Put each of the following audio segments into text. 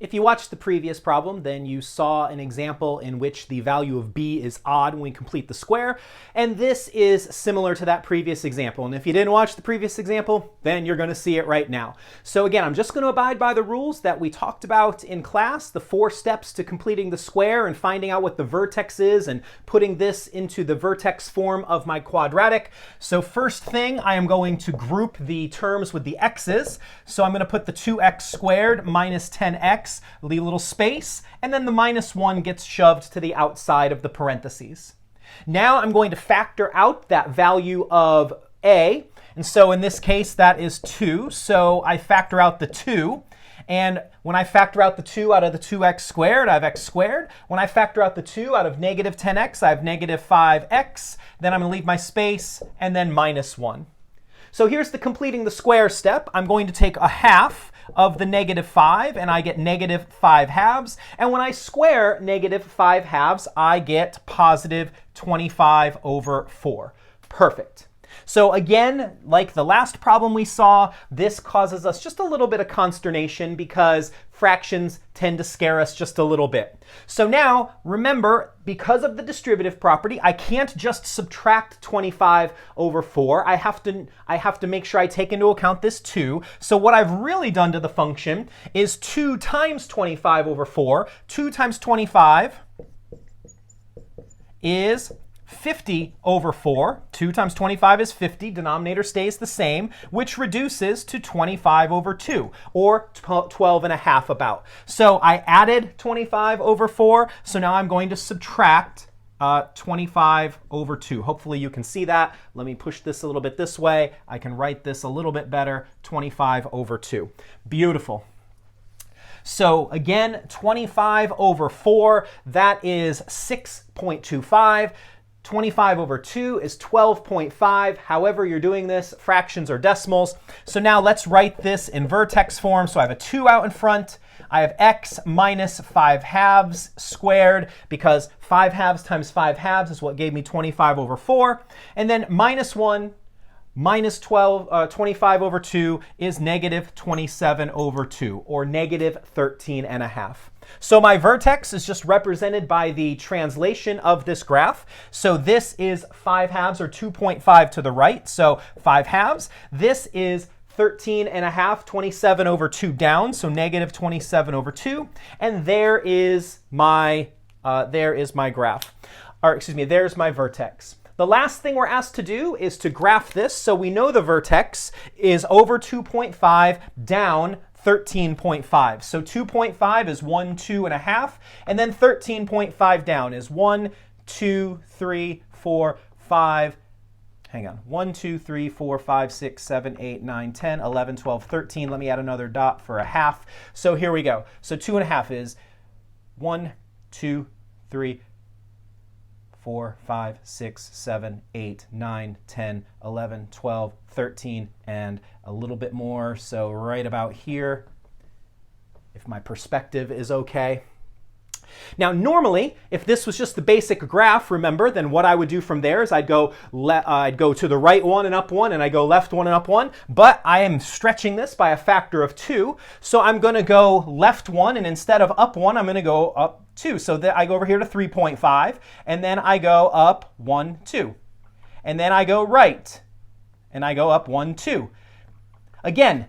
If you watched the previous problem, then you saw an example in which the value of b is odd when we complete the square, and this is similar to that previous example. And if you didn't watch the previous example, then you're going to see it right now. So again, I'm just going to abide by the rules that we talked about in class, the 4 steps to completing the square and finding out what the vertex is and putting this into the vertex form of my quadratic. So first thing, I am going to group the terms with the x's. So I'm going to put the 2x squared minus 10x, leave a little space, and then the minus 1 gets shoved to the outside of the parentheses. Now I'm going to factor out that value of a, and so in this case that is 2, so I factor out the 2, and when I factor out the 2 out of the 2x squared, I have x squared. When I factor out the 2 out of negative 10x, I have negative 5x, then I'm going to leave my space, and then minus 1. So here's the completing the square step. I'm going to take a half of the negative 5, and I get negative 5 halves. And when I square negative 5 halves, I get positive 25 over 4. Perfect. So again, like the last problem we saw, this causes us just a little bit of consternation because fractions tend to scare us just a little bit. So now, remember, because of the distributive property, I can't just subtract 25 over 4. I have to make sure I take into account this 2. So what I've really done to the function is 2 times 25 over 4. 2 times 25 is 50 over 4. 2 times 25 is 50. Denominator stays the same, which reduces to 25 over 2, or 12 and a half about. So I added 25 over 4, so now I'm going to subtract 25 over 2. Hopefully you can see that. Let me push this a little bit this way. I can write this a little bit better. 25 over 2. Beautiful. So again, 25 over 4, that is 6.25. 25 over 2 is 12.5. However you're doing this, fractions or decimals. So now let's write this in vertex form. So I have a 2 out in front. I have x minus 5 halves squared, because 5 halves times 5 halves is what gave me 25 over 4. And then minus 1 minus 25 over 2 is negative 27 over 2, or negative 13 and a half. So my vertex is just represented by the translation of this graph. So this is 5 halves, or 2.5 to the right, so 5 halves. This is 13 and a half, 27 over 2 down, so negative 27 over 2. And there is my graph. Or excuse me, there's my vertex. The last thing we're asked to do is to graph this. So we know the vertex is over 2.5 down 13.5. So 2.5 is 1, 2 and a half, and then 13.5 down is 1, 2, 3, 4, 5. Hang on. 1, 2, 3, 4, 5, 6, 7, 8, 9, 10, 11, 12, 13. Let me add another dot for a half. So here we go. So 2 and a half is 1, 2, 3, 4, 5, 6, 7, 8, 9, 10, 11, 12, 13, and a little bit more. So right about here, if my perspective is okay. Now, normally, if this was just the basic graph, remember, then what I would do from there is I'd go to the right one and up one, and I go left one and up one. But I am stretching this by a factor of 2. So I'm going to go left 1, and instead of up 1, I'm going to go up 2. So that I go over here to 3.5, and then I go up 1, 2. And then I go right, and I go up 1, 2. Again,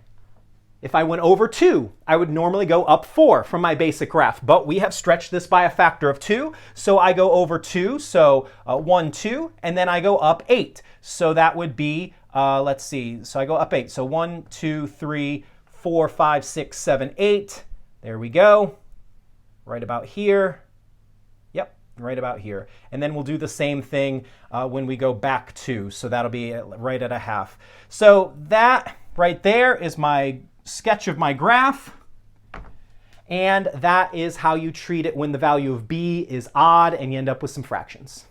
if I went over 2, I would normally go up 4 from my basic graph, but we have stretched this by a factor of 2, so I go over 2, so 1, 2, and then I go up 8. So that would be, let's see, so I go up 8. So 1, 2, 3, 4, 5, 6, 7, 8. There we go. Right about here. Yep, right about here. And then we'll do the same thing when we go back 2. So that'll be right at a half. So that right there is my sketch of my graph, and that is how you treat it when the value of b is odd and you end up with some fractions.